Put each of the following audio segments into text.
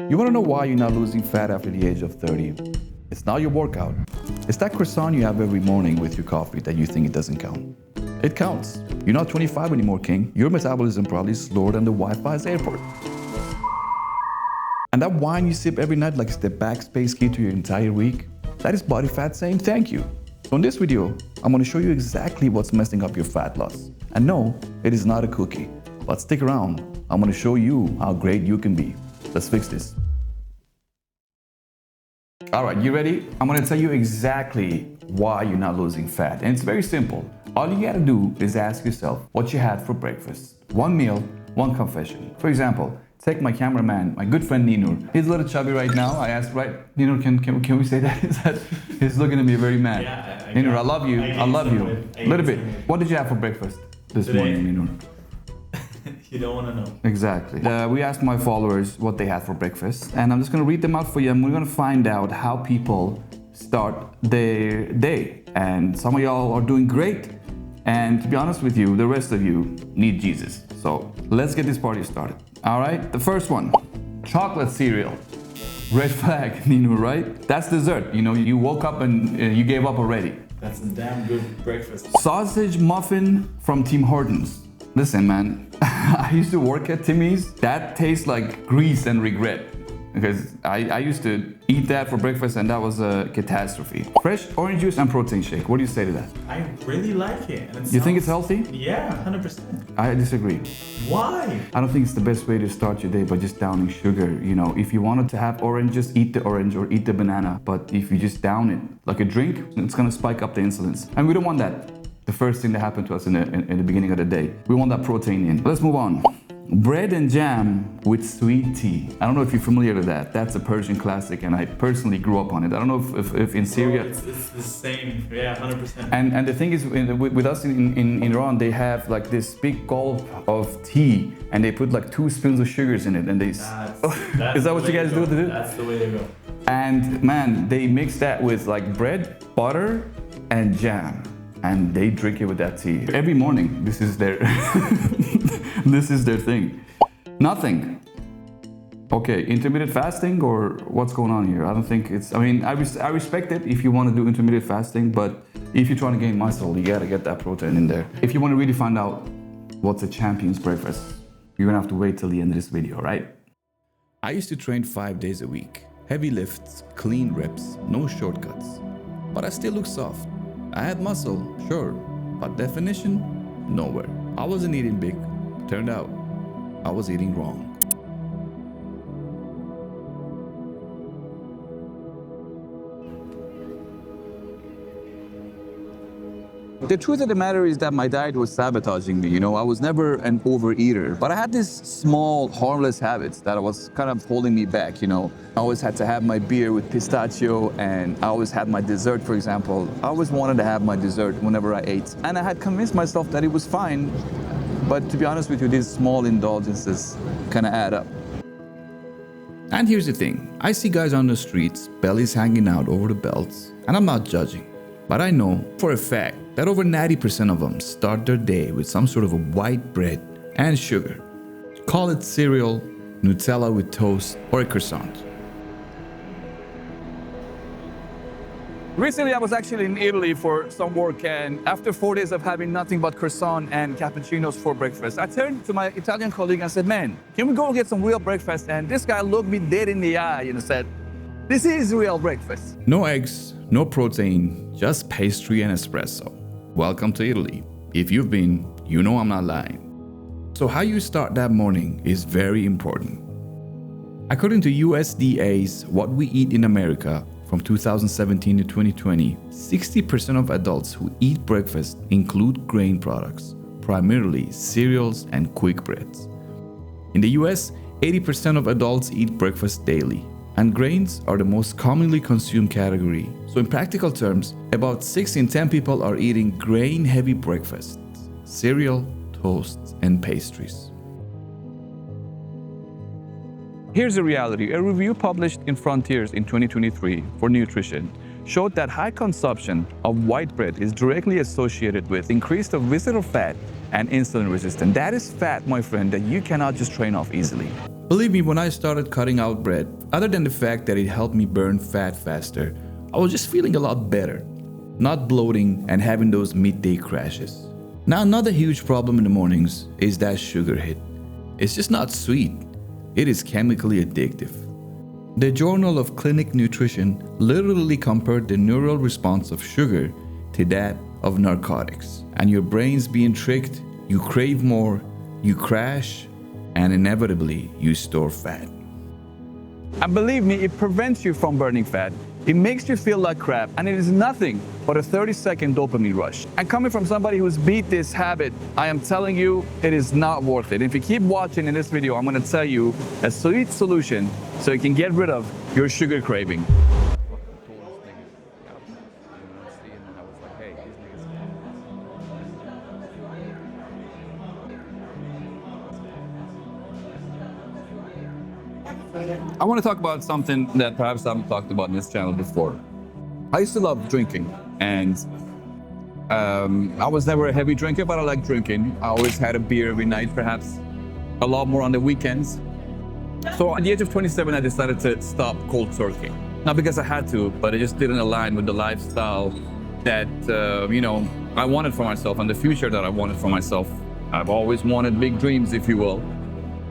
You want to know why you're not losing fat after the age of 30? It's not your workout. It's that croissant you have every morning with your coffee that you think it doesn't count. It counts. You're not 25 anymore, King. Your metabolism probably is slower than the Wi-Fi's airport. And that wine you sip every night like it's the backspace key to your entire week, that is body fat saying thank you. So in this video, I'm going to show you exactly what's messing up your fat loss. And no, it is not a cookie. But stick around. I'm going to show you how great you can be. Let's fix this. All right, you ready? I'm going to tell you exactly why you're not losing fat. And it's very simple. All you got to do is ask yourself what you had for breakfast. One meal, one confession. For example, take my cameraman, my good friend Ninur. He's a little chubby right now. I asked, right, Ninur, can we say that? He's looking at me very mad. Yeah, Ninur, I love you. I love you. A little bit. What did you have for breakfast this morning, Ninur? You don't want to know. Exactly. We asked my followers what they had for breakfast, and I'm just going to read them out for you, and we're going to find out how people start their day. And some of y'all are doing great, and to be honest with you, the rest of you need Jesus. So let's get this party started. All right, the first one, chocolate cereal. Red flag, Nino, right? That's dessert. You know, you woke up and you gave up already. That's a damn good breakfast. Sausage muffin from Tim Hortons. Listen, man, I used to work at Timmy's. That tastes like grease and regret. Because I used to eat that for breakfast and that was a catastrophe. Fresh orange juice and protein shake. What do you say to that? I really like it. And You think it's healthy? Yeah, 100%. I disagree. Why? I don't think it's the best way to start your day by just downing sugar. You know, if you wanted to have orange, just eat the orange or eat the banana. But if you just down it like a drink, it's gonna spike up the insulins. And we don't want that. The first thing that happened to us in the beginning of the day. We want that protein in. Let's move on. Bread and jam with sweet tea. I don't know if you're familiar with that. That's a Persian classic, and I personally grew up on it. I don't know if in Syria... It's the same, yeah, 100%. And the thing is, with us in Iran, they have like this big gulp of tea, and they put like 2 spoons of sugars in it, and they... That's is that what you guys do? That's the way to go. And man, they mix that with like bread, butter, and jam. And they drink it with that tea. Every morning, this is their... this is their thing. Nothing. Okay, intermittent fasting or what's going on here? I don't think it's... I mean, I respect it if you want to do intermittent fasting, but if you're trying to gain muscle, you gotta get that protein in there. If you want to really find out what's a champion's breakfast, you're gonna have to wait till the end of this video, right? I used to train 5 days a week. Heavy lifts, clean reps, no shortcuts. But I still look soft. I had muscle, sure, but definition, nowhere. I wasn't eating big. Turned out, I was eating wrong. The truth of the matter is that my diet was sabotaging me. You know, I was never an overeater, but I had these small, harmless habits that was kind of holding me back, you know. I always had to have my beer with pistachio, and I always had my dessert, for example. I always wanted to have my dessert whenever I ate. And I had convinced myself that it was fine, but to be honest with you, these small indulgences kind of add up. And here's the thing. I see guys on the streets, bellies hanging out over the belts, and I'm not judging. But I know for a fact that over 90% of them start their day with some sort of a white bread and sugar. Call it cereal, Nutella with toast, or a croissant. Recently, I was actually in Italy for some work, and after 4 days of having nothing but croissant and cappuccinos for breakfast, I turned to my Italian colleague and said, man, can we go get some real breakfast? And this guy looked me dead in the eye and said, this is real breakfast. No eggs, no protein, just pastry and espresso. Welcome to Italy. If you've been, you know I'm not lying. So how you start that morning is very important. According to USDA's What We Eat in America from 2017 to 2020, 60% of adults who eat breakfast include grain products, primarily cereals and quick breads. In the US, 80% of adults eat breakfast daily, and grains are the most commonly consumed category. So in practical terms, about 6 in 10 people are eating grain-heavy breakfasts, cereal, toasts, and pastries. Here's the reality. A review published in Frontiers in 2023 for nutrition showed that high consumption of white bread is directly associated with increased visceral fat and insulin resistance. That is fat, my friend, that you cannot just train off easily. Believe me, when I started cutting out bread, other than the fact that it helped me burn fat faster, I was just feeling a lot better, not bloating and having those midday crashes. Now, another huge problem in the mornings is that sugar hit. It's just not sweet, it is chemically addictive. The Journal of Clinical Nutrition literally compared the neural response of sugar to that of narcotics. And your brain's being tricked, you crave more, you crash, and inevitably you store fat. And believe me, it prevents you from burning fat. It makes you feel like crap, and it is nothing but a 30-second dopamine rush. And coming from somebody who's beat this habit, I am telling you, it is not worth it. If you keep watching in this video, I'm gonna tell you a sweet solution so you can get rid of your sugar craving. I want to talk about something that perhaps I haven't talked about in this channel before. I used to love drinking, and I was never a heavy drinker, but I like drinking. I always had a beer every night, perhaps a lot more on the weekends. So at the age of 27, I decided to stop cold turkey. Not because I had to, but it just didn't align with the lifestyle that, I wanted for myself and the future that I wanted for myself. I've always wanted big dreams, if you will.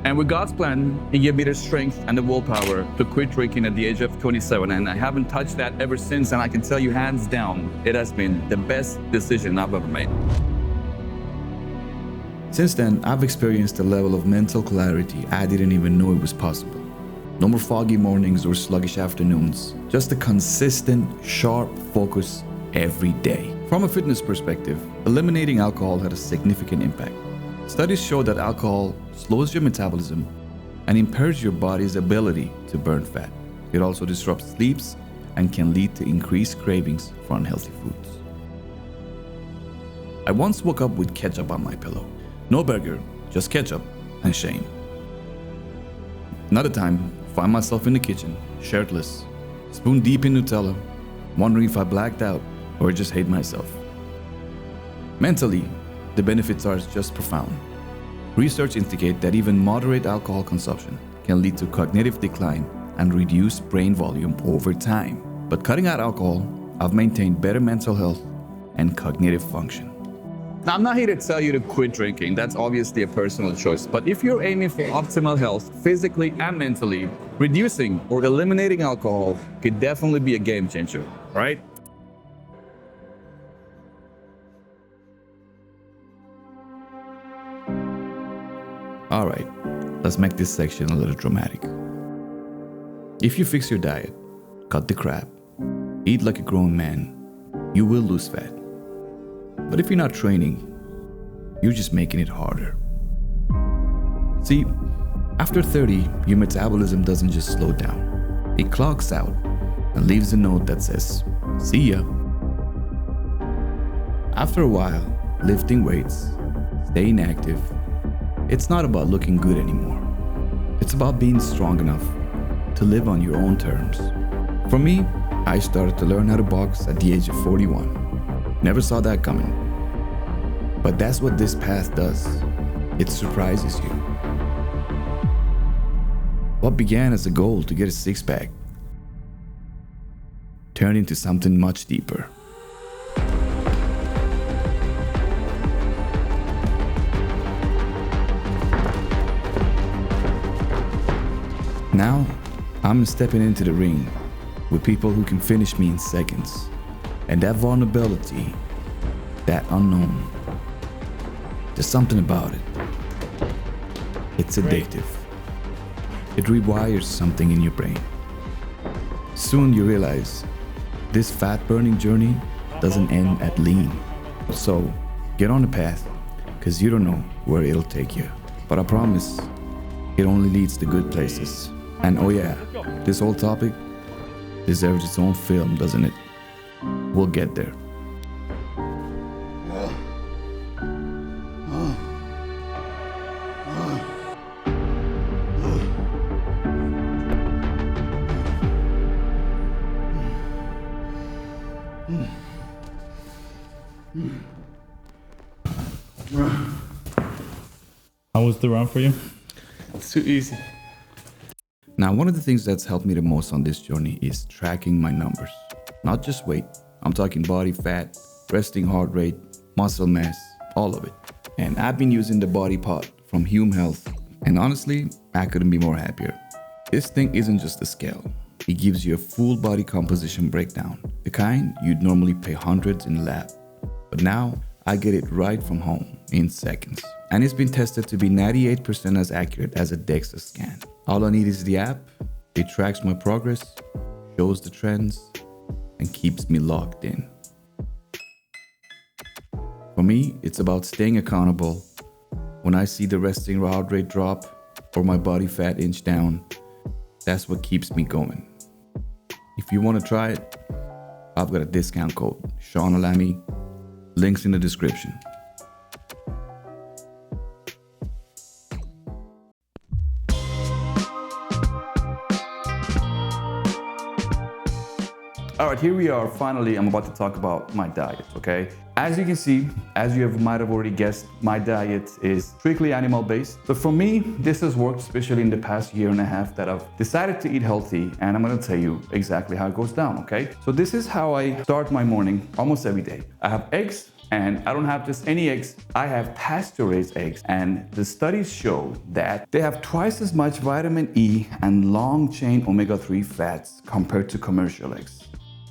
And with God's plan, He gave me the strength and the willpower to quit drinking at the age of 27. And I haven't touched that ever since. And I can tell you hands down, it has been the best decision I've ever made. Since then, I've experienced a level of mental clarity I didn't even know it was possible. No more foggy mornings or sluggish afternoons, just a consistent, sharp focus every day. From a fitness perspective, eliminating alcohol had a significant impact. Studies show that alcohol slows your metabolism and impairs your body's ability to burn fat. It also disrupts sleeps and can lead to increased cravings for unhealthy foods. I once woke up with ketchup on my pillow. No burger, just ketchup and shame. Another time, find myself in the kitchen, shirtless, spoon deep in Nutella, wondering if I blacked out or just hate myself. Mentally, the benefits are just profound. Research indicates that even moderate alcohol consumption can lead to cognitive decline and reduced brain volume over time. But cutting out alcohol, I've maintained better mental health and cognitive function. Now, I'm not here to tell you to quit drinking. That's obviously a personal choice. But if you're aiming for optimal health, physically and mentally, reducing or eliminating alcohol could definitely be a game changer, right? Alright, let's make this section a little dramatic. If you fix your diet, cut the crap, eat like a grown man, you will lose fat. But if you're not training, you're just making it harder. See, after 30, your metabolism doesn't just slow down. It clocks out and leaves a note that says, "See ya." After a while, lifting weights, staying active, it's not about looking good anymore. It's about being strong enough to live on your own terms. For me, I started to learn how to box at the age of 41. Never saw that coming. But that's what this path does. It surprises you. What began as a goal to get a six-pack turned into something much deeper. Now, I'm stepping into the ring with people who can finish me in seconds. And that vulnerability, that unknown, there's something about it. It's addictive. It rewires something in your brain. Soon you realize this fat-burning journey doesn't end at lean. So, get on the path, because you don't know where it'll take you. But I promise, it only leads to good places. And oh yeah, this whole topic deserves its own film, doesn't it? We'll get there. How was the run for you? It's too easy. Now, one of the things that's helped me the most on this journey is tracking my numbers. Not just weight, I'm talking body fat, resting heart rate, muscle mass, all of it. And I've been using the Body Pot from Hume Health, and honestly, I couldn't be more happier. This thing isn't just a scale. It gives you a full body composition breakdown, the kind you'd normally pay hundreds in the lab. But now, I get it right from home in seconds. And it's been tested to be 98% as accurate as a DEXA scan. All I need is the app, it tracks my progress, shows the trends, and keeps me locked in. For me, it's about staying accountable. When I see the resting heart rate drop or my body fat inch down, that's what keeps me going. If you want to try it, I've got a discount code, SEANALAMI, links in the description. All right, here we are. Finally, I'm about to talk about my diet, okay? As you can see, as you might have already guessed, my diet is strictly animal-based. But for me, this has worked, especially in the past year and a half that I've decided to eat healthy, and I'm gonna tell you exactly how it goes down, okay? So this is how I start my morning almost every day. I have eggs, and I don't have just any eggs, I have pasture-raised eggs. And the studies show that they have twice as much vitamin E and long-chain omega-3 fats compared to commercial eggs.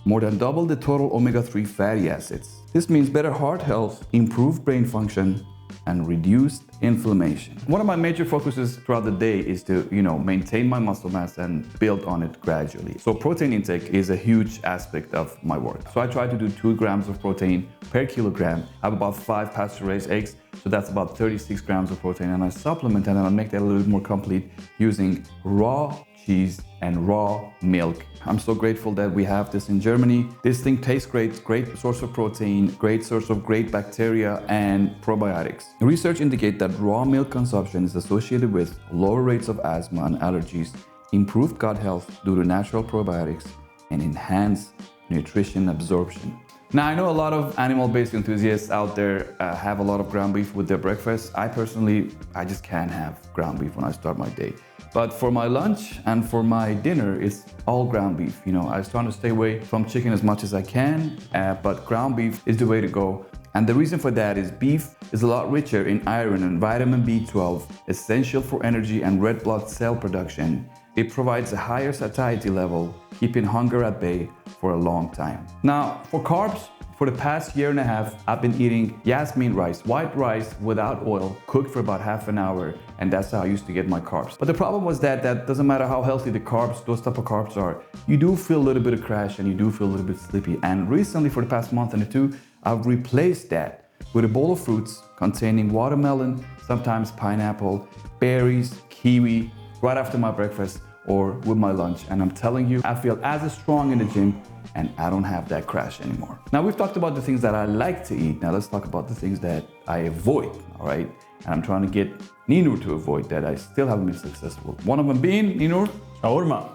More than double the total omega-3 fatty acids. This means better heart health, improved brain function, and reduced inflammation. One of my major focuses throughout the day is to, maintain my muscle mass and build on it gradually. So protein intake is a huge aspect of my work. So I try to do 2 grams of protein per kilogram. I have about 5 pasture-raised eggs, so that's about 36 grams of protein. And I supplement and I make that a little bit more complete using raw cheese and raw milk. I'm so grateful that we have this in Germany. This thing tastes great source of protein, great source of great bacteria and probiotics. Research indicates that raw milk consumption is associated with lower rates of asthma and allergies, improved gut health due to natural probiotics, and enhanced nutrition absorption. Now, I know a lot of animal-based enthusiasts out there have a lot of ground beef with their breakfast. I just can't have ground beef when I start my day. But for my lunch and for my dinner, it's all ground beef. I was trying to stay away from chicken as much as I can, but ground beef is the way to go. And the reason for that is beef is a lot richer in iron and vitamin B12, essential for energy and red blood cell production. It provides a higher satiety level, keeping hunger at bay for a long time. Now, for carbs, for the past year and a half, I've been eating yasmin rice, white rice without oil, cooked for about half an hour, and that's how I used to get my carbs. But the problem was that doesn't matter how healthy the carbs, those type of carbs are, you do feel a little bit of crash and you do feel a little bit sleepy. And recently, for the past month and two, I've replaced that with a bowl of fruits containing watermelon, sometimes pineapple, berries, kiwi, right after my breakfast or with my lunch. And I'm telling you, I feel as strong in the gym and I don't have that crash anymore. Now, we've talked about the things that I like to eat. Now let's talk about the things that I avoid, all right? And I'm trying to get Ninur to avoid that. I still haven't been successful. One of them being, Ninur? Shawarma.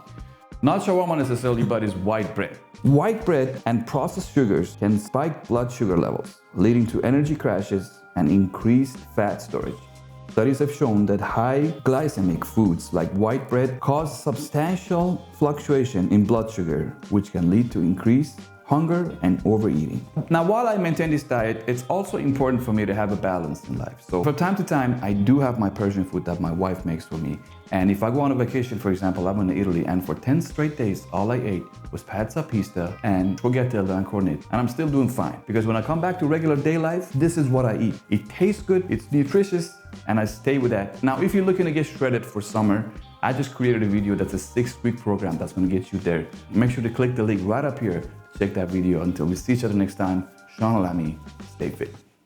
Not shawarma necessarily, but it's white bread. White bread and processed sugars can spike blood sugar levels, leading to energy crashes and increased fat storage. Studies have shown that high-glycemic foods like white bread cause substantial fluctuation in blood sugar, which can lead to increased hunger and overeating. Now, while I maintain this diet, it's also important for me to have a balance in life. So from time to time, I do have my Persian food that my wife makes for me. And if I go on a vacation, for example, I went to Italy, and for 10 straight days, all I ate was pizza, pista, and sfogliatella and cornetto. And I'm still doing fine, because when I come back to regular day life, this is what I eat. It tastes good, it's nutritious, and I stay with that. Now, if you're looking to get shredded for summer, I just created a video that's a 6-week program that's gonna get you there. Make sure to click the link right up here. Check that video. Until we see each other next time, SEANALAMI, stay fit.